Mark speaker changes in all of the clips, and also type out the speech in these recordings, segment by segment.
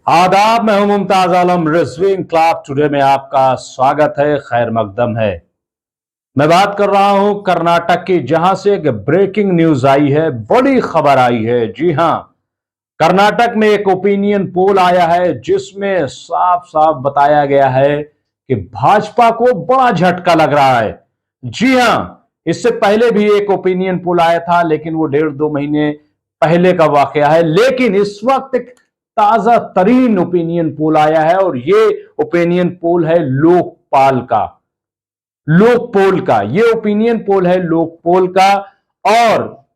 Speaker 1: आदाब, मैं हूं मुमताज आलम रिजविंग क्लब। टुडे में आपका स्वागत है, खैर मकदम है। मैं बात कर रहा हूं कर्नाटक की, जहां से एक ब्रेकिंग न्यूज आई है, बड़ी खबर आई है। जी हां, कर्नाटक में एक ओपिनियन पोल आया है जिसमें साफ साफ बताया गया है कि भाजपा को बड़ा झटका लग रहा है। जी हां, इससे पहले भी एक ओपिनियन पोल आया था, लेकिन वो 1.5-2 महीने पहले का वाकया है। लेकिन इस वक्त एक ताजा तरीन ओपिनियन पोल आया है, और ये ओपिनियन पोल है लोकपाल का, लोकपोल का। ये ओपिनियन पोल है लोकपोल का। और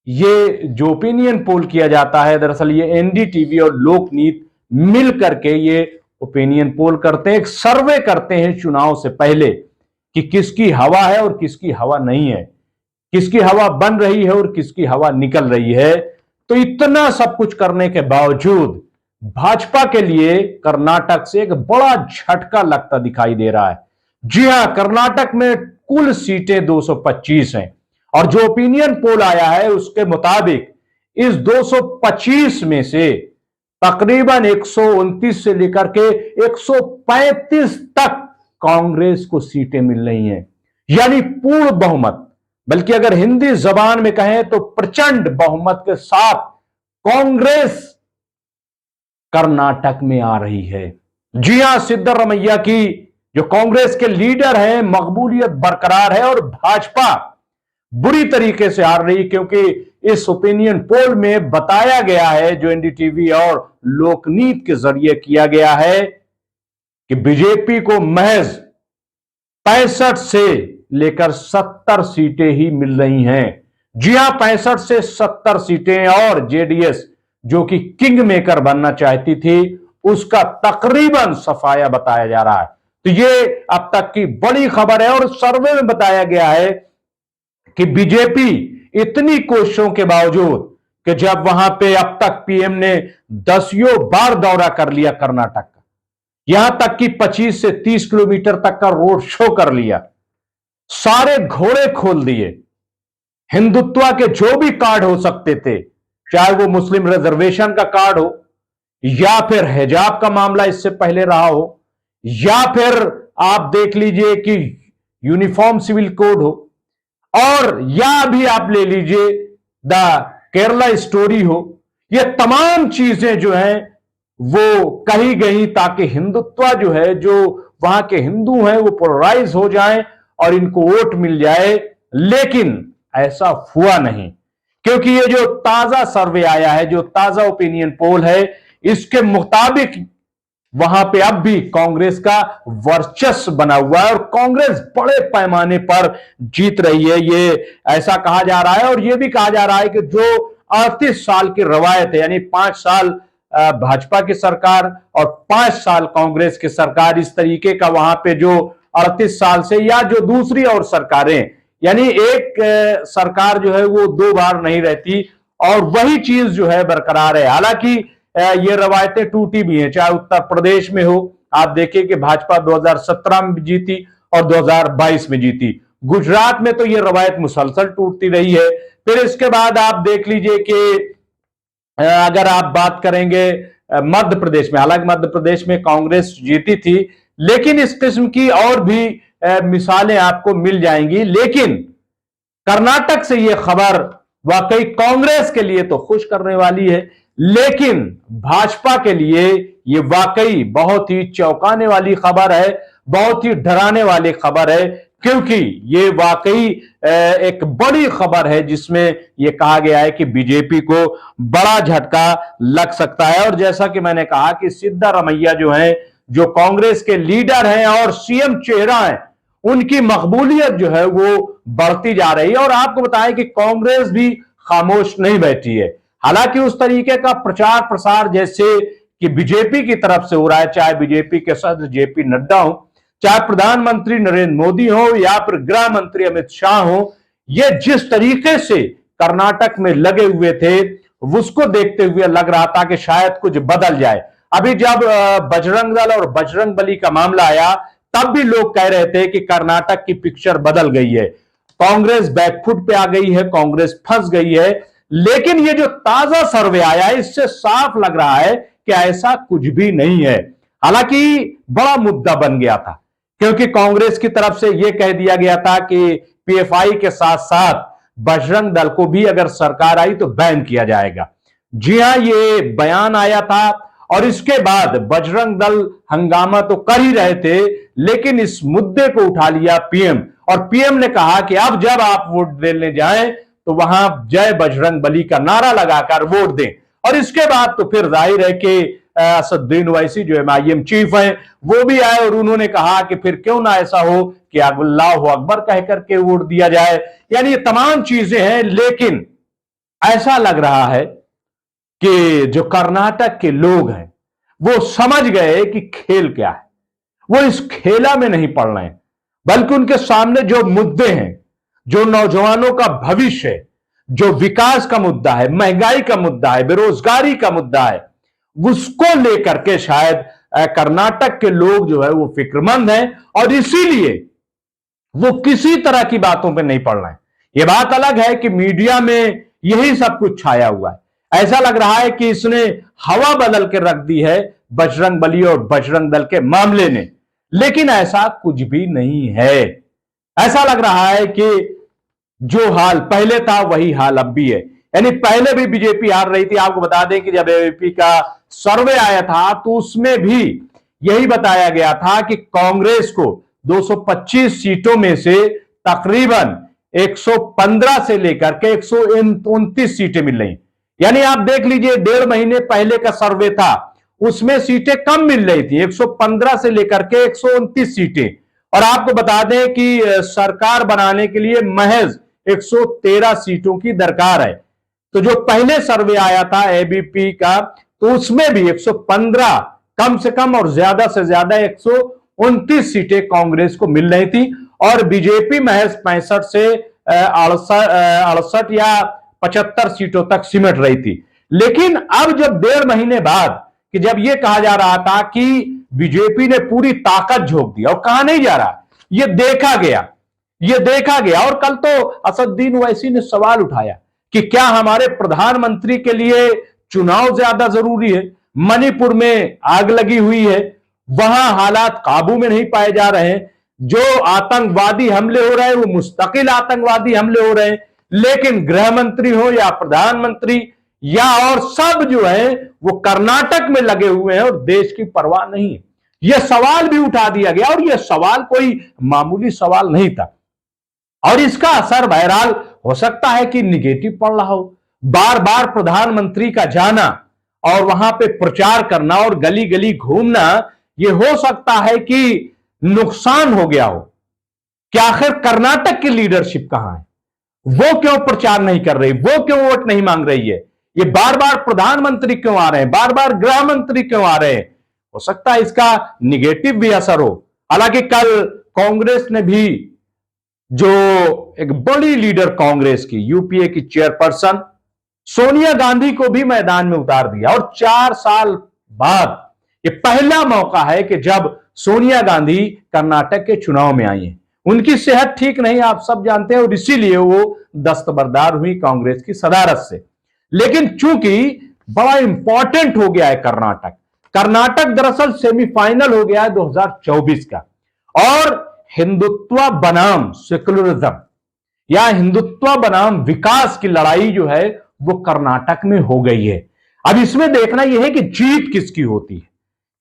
Speaker 1: ये जो ओपिनियन पोल किया जाता है, दरअसल ये एनडीटीवी और लोकनीत मिल करके ये ओपिनियन पोल करते हैं, एक सर्वे करते हैं चुनाव से पहले कि किसकी हवा है और किसकी हवा नहीं है, किसकी हवा बन रही है और किसकी हवा निकल रही है। तो इतना सब कुछ करने के बावजूद भाजपा के लिए कर्नाटक से एक बड़ा झटका लगता दिखाई दे रहा है। जी हां, कर्नाटक में कुल सीटें 225 हैं, और जो ओपिनियन पोल आया है उसके मुताबिक इस 225 में से तकरीबन 129 से लेकर के 135 तक कांग्रेस को सीटें मिल रही हैं, यानी पूर्ण बहुमत। बल्कि अगर हिंदी जबान में कहें तो प्रचंड बहुमत के साथ कांग्रेस कर्नाटक में आ रही है। जी हां, सिद्धरामैया की जो कांग्रेस के लीडर हैं, मकबूलियत बरकरार है, और भाजपा बुरी तरीके से हार रही, क्योंकि इस ओपिनियन पोल में बताया गया है, जो एनडीटीवी और लोकनीत के जरिए किया गया है, कि बीजेपी को महज 65 से लेकर 70 सीटें ही मिल रही हैं। जी हां, 65 से 70 सीटें। और जेडीएस जो कि किंग मेकर बनना चाहती थी, उसका तकरीबन सफाया बताया जा रहा है। तो ये अब तक की बड़ी खबर है, और सर्वे में बताया गया है कि बीजेपी इतनी कोशिशों के बावजूद, कि जब वहां पे अब तक पीएम ने 10 बार दौरा कर लिया कर्नाटक का, यहां तक कि 25 से 30 किलोमीटर तक का रोड शो कर लिया, सारे घोड़े खोल दिए, हिंदुत्व के जो भी कार्ड हो सकते थे, चाहे वो मुस्लिम रिजर्वेशन का कार्ड हो, या फिर हिजाब का मामला इससे पहले रहा हो, या फिर आप देख लीजिए कि यूनिफॉर्म सिविल कोड हो, और या भी आप ले लीजिए द केरला स्टोरी हो। ये तमाम चीजें जो हैं वो कही गई ताकि हिंदुत्व जो है, जो वहां के हिंदू हैं, वो पोलराइज हो जाएं और इनको वोट मिल जाए। लेकिन ऐसा हुआ नहीं, क्योंकि ये जो ताजा सर्वे आया है, जो ताजा ओपिनियन पोल है, इसके मुताबिक वहां पे अब भी कांग्रेस का वर्चस्व बना हुआ है, और कांग्रेस बड़े पैमाने पर जीत रही है। ये ऐसा कहा जा रहा है, और ये भी कहा जा रहा है कि जो 38 साल की रवायत है, यानी 5 साल भाजपा की सरकार और 5 साल कांग्रेस की सरकार, इस तरीके का वहां पे जो 38 साल से, या जो दूसरी और सरकारें, यानी एक सरकार जो है वो 2 बार नहीं रहती, और वही चीज जो है बरकरार है। हालांकि ये रवायतें टूटी भी हैं, चाहे उत्तर प्रदेश में हो, आप देखिए कि भाजपा 2017 में जीती और 2022 में जीती। गुजरात में तो ये रवायत मुसलसल टूटती रही है। फिर इसके बाद आप देख लीजिए कि अगर आप बात करेंगे मध्य प्रदेश में, हालांकि मध्य प्रदेश में कांग्रेस जीती थी, लेकिन इस किस्म की और भी मिसालें आपको मिल जाएंगी। लेकिन कर्नाटक से यह खबर वाकई कांग्रेस के लिए तो खुश करने वाली है, लेकिन भाजपा के लिए यह वाकई बहुत ही चौंकाने वाली खबर है, बहुत ही डराने वाली खबर है, क्योंकि ये वाकई एक बड़ी खबर है जिसमें यह कहा गया है कि बीजेपी को बड़ा झटका लग सकता है। और जैसा कि मैंने कहा कि सिद्धरामैया जो है, जो कांग्रेस के लीडर हैं और सीएम चेहरा है, उनकी मकबूलियत जो है वो बढ़ती जा रही है। और आपको बताएं कि कांग्रेस भी खामोश नहीं बैठी है। हालांकि उस तरीके का प्रचार प्रसार जैसे कि बीजेपी की तरफ से हो रहा है, चाहे बीजेपी के सदस्य जेपी नड्डा हो, चाहे प्रधानमंत्री नरेंद्र मोदी हो, या फिर गृह मंत्री अमित शाह हो, ये जिस तरीके से कर्नाटक में लगे हुए थे, उसको देखते हुए लग रहा था कि शायद कुछ बदल जाए। अभी जब बजरंग दल और बजरंग बली का मामला आया, तब भी लोग कह रहे थे कि कर्नाटक की पिक्चर बदल गई है, कांग्रेस बैकफुट पे आ गई है, कांग्रेस फंस गई है। लेकिन ये जो ताजा सर्वे आया है, इससे साफ लग रहा है कि ऐसा कुछ भी नहीं है। हालांकि बड़ा मुद्दा बन गया था, क्योंकि कांग्रेस की तरफ से यह कह दिया गया था कि पीएफआई के साथ साथ बजरंग दल को भी अगर सरकार आई तो बैन किया जाएगा। जी हां, ये बयान आया था और इसके बाद बजरंग दल हंगामा तो कर ही रहे थे, लेकिन इस मुद्दे को उठा लिया पीएम, और पीएम ने कहा कि अब जब आप वोट देने जाएं तो वहां जय बजरंग बली का नारा लगाकर वोट दें। और इसके बाद तो फिर जाहिर है कि असदुद्दीन ओवैसी जो एमआईएम चीफ हैं वो भी आए और उन्होंने कहा कि फिर क्यों ना ऐसा हो कि अल्लाह अकबर कह करके वोट दिया जाए। यानी ये तमाम चीजें हैं, लेकिन ऐसा लग रहा है कि जो कर्नाटक के लोग हैं वो समझ गए कि खेल क्या है। वो इस खेला में नहीं पड़ रहे हैं, बल्कि उनके सामने जो मुद्दे हैं, जो नौजवानों का भविष्य है, जो विकास का मुद्दा है, महंगाई का मुद्दा है, बेरोजगारी का मुद्दा है, उसको लेकर के शायद कर्नाटक के लोग जो है वो फिक्रमंद हैं और इसीलिए वो किसी तरह की बातों पे नहीं पड़ रहे हैं। यह बात अलग है कि मीडिया में यही सब कुछ छाया हुआ है। ऐसा लग रहा है कि इसने हवा बदल के रख दी है बजरंग बली और बजरंग दल के मामले ने, लेकिन ऐसा कुछ भी नहीं है। ऐसा लग रहा है कि जो हाल पहले था वही हाल अब भी है। यानी पहले भी बीजेपी हार रही थी। आपको बता दें कि जब एबीपी का सर्वे आया था तो उसमें भी यही बताया गया था कि कांग्रेस को 225 सीटों में से तकरीबन 115 से लेकर के 129 सीटें मिल रही। यानी आप देख लीजिए, 1.5 महीने पहले का सर्वे था, उसमें सीटें कम मिल रही थी, 115 से लेकर के 129 सीटें। और आपको बता दें कि सरकार बनाने के लिए महज 113 सीटों की दरकार है। तो जो पहले सर्वे आया था एबीपी का, तो उसमें भी 115 कम से कम और ज्यादा से ज्यादा 129 सीटें कांग्रेस को मिल रही थी और बीजेपी महज 65 से 68 या 75 सीटों तक सिमट रही थी। लेकिन अब जब 1.5 महीने बाद कि जब यह कहा जा रहा था कि बीजेपी ने पूरी ताकत झोंक दी, और कहा नहीं जा रहा, यह देखा गया। और कल तो असदुद्दीन ओवैसी ने सवाल उठाया कि क्या हमारे प्रधानमंत्री के लिए चुनाव ज्यादा जरूरी है? मणिपुर में आग लगी हुई है, वहां हालात काबू में नहीं पाए जा रहे हैं, जो आतंकवादी हमले हो रहे हैं वो मुस्तकिल आतंकवादी हमले हो रहे हैं, लेकिन गृह मंत्री हो या प्रधानमंत्री या और सब जो है वो कर्नाटक में लगे हुए हैं और देश की परवाह नहीं है। यह सवाल भी उठा दिया गया और यह सवाल कोई मामूली सवाल नहीं था। और इसका असर बहरहाल हो सकता है कि निगेटिव पड़ रहा हो। बार बार प्रधानमंत्री का जाना और वहां पे प्रचार करना और गली गली घूमना, यह हो सकता है कि नुकसान हो गया हो कि आखिर कर्नाटक की लीडरशिप कहां है, वो क्यों प्रचार नहीं कर रही, वो क्यों वोट नहीं मांग रही है, ये बार बार प्रधानमंत्री क्यों आ रहे हैं, बार बार गृह मंत्री क्यों आ रहे हैं। हो सकता है इसका निगेटिव भी असर हो। हालांकि कल कांग्रेस ने भी, जो एक बड़ी लीडर कांग्रेस की, यूपीए की चेयरपर्सन सोनिया गांधी को भी मैदान में उतार दिया। और 4 साल बाद ये पहला मौका है कि जब सोनिया गांधी कर्नाटक के चुनाव में आई हैं। उनकी सेहत ठीक नहीं, आप सब जानते हैं, और इसीलिए वो दस्तबरदार हुई कांग्रेस की सदारत से। लेकिन चूंकि बड़ा इंपॉर्टेंट हो गया है कर्नाटक दरअसल सेमीफाइनल हो गया है 2024 का, और हिंदुत्व बनाम सेकुलरिज्म या हिंदुत्व बनाम विकास की लड़ाई जो है वो कर्नाटक में हो गई है। अब इसमें देखना यह है कि जीत किसकी होती है।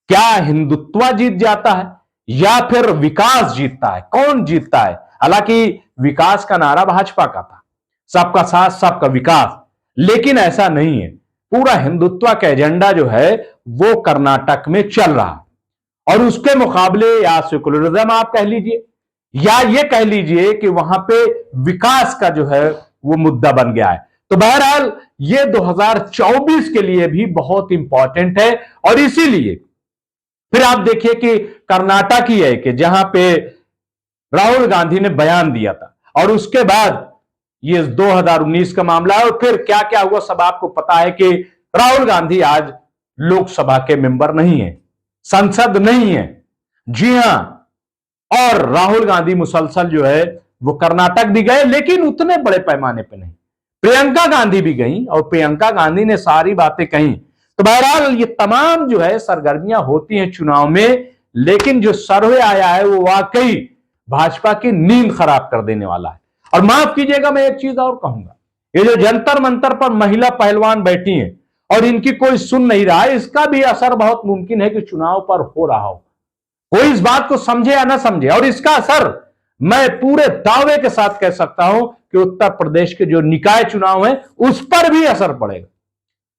Speaker 1: क्या हिंदुत्व जीत जाता है या फिर विकास जीतता है? कौन जीतता है? हालांकि विकास का नारा भाजपा का था, सबका साथ सबका विकास, लेकिन ऐसा नहीं है। पूरा हिंदुत्व का एजेंडा जो है वो कर्नाटक में चल रहा है, और उसके मुकाबले या सेकुलरिज्म आप कह लीजिए या ये कह लीजिए कि वहां पे विकास का जो है वो मुद्दा बन गया है। तो बहरहाल ये 2024 के लिए भी बहुत इंपॉर्टेंट है। और इसीलिए फिर आप देखिए कि कर्नाटक ही है कि जहां पे राहुल गांधी ने बयान दिया था, और उसके बाद ये 2019 का मामला है, और फिर क्या क्या हुआ सब आपको पता है कि राहुल गांधी आज लोकसभा के मेंबर नहीं है, संसद नहीं है। जी हां, और राहुल गांधी मुसलसल जो है वो कर्नाटक भी गए, लेकिन उतने बड़े पैमाने पे नहीं। प्रियंका गांधी भी गई और प्रियंका गांधी ने सारी बातें कही। तो बहरहाल ये तमाम जो है सरगर्मियां होती हैं चुनाव में, लेकिन जो सर्वे आया है वो वाकई भाजपा की नींद खराब कर देने वाला है। और माफ कीजिएगा, मैं एक चीज और कहूंगा, ये जो जंतर मंतर पर महिला पहलवान बैठी हैं और इनकी कोई सुन नहीं रहा है, इसका भी असर बहुत मुमकिन है कि चुनाव पर हो रहा हो। कोई इस बात को समझे या ना समझे, और इसका असर मैं पूरे दावे के साथ कह सकता हूं कि उत्तर प्रदेश के जो निकाय चुनाव हैं उस पर भी असर पड़ेगा।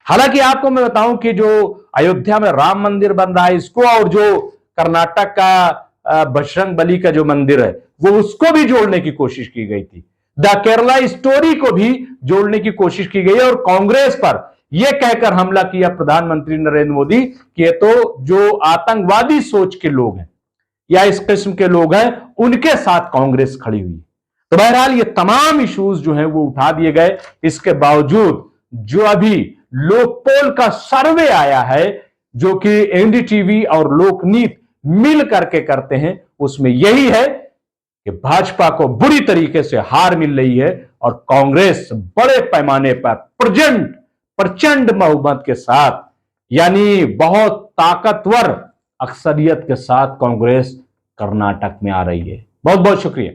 Speaker 1: हालांकि आपको मैं बताऊं कि जो अयोध्या में राम मंदिर बन रहा है इसको, और जो कर्नाटक का बजरंगबली का जो मंदिर है वो, उसको भी जोड़ने की कोशिश की गई थी। द केरला स्टोरी को भी जोड़ने की कोशिश की गई और कांग्रेस पर यह कहकर हमला किया प्रधानमंत्री नरेंद्र मोदी कि ये तो जो आतंकवादी सोच के लोग हैं या इस किस्म के लोग हैं उनके साथ कांग्रेस खड़ी हुई। तो बहरहाल ये तमाम इश्यूज जो हैं वो उठा दिए गए। इसके बावजूद जो अभी लोकपोल का सर्वे आया है, जो कि एनडीटीवी और लोकनीत मिल करके करते हैं, उसमें यही है कि भाजपा को बुरी तरीके से हार मिल रही है और कांग्रेस बड़े पैमाने पर प्रचंड बहुमत के साथ, यानी बहुत ताकतवर अक्सरियत के साथ कांग्रेस कर्नाटक में आ रही है। बहुत बहुत शुक्रिया।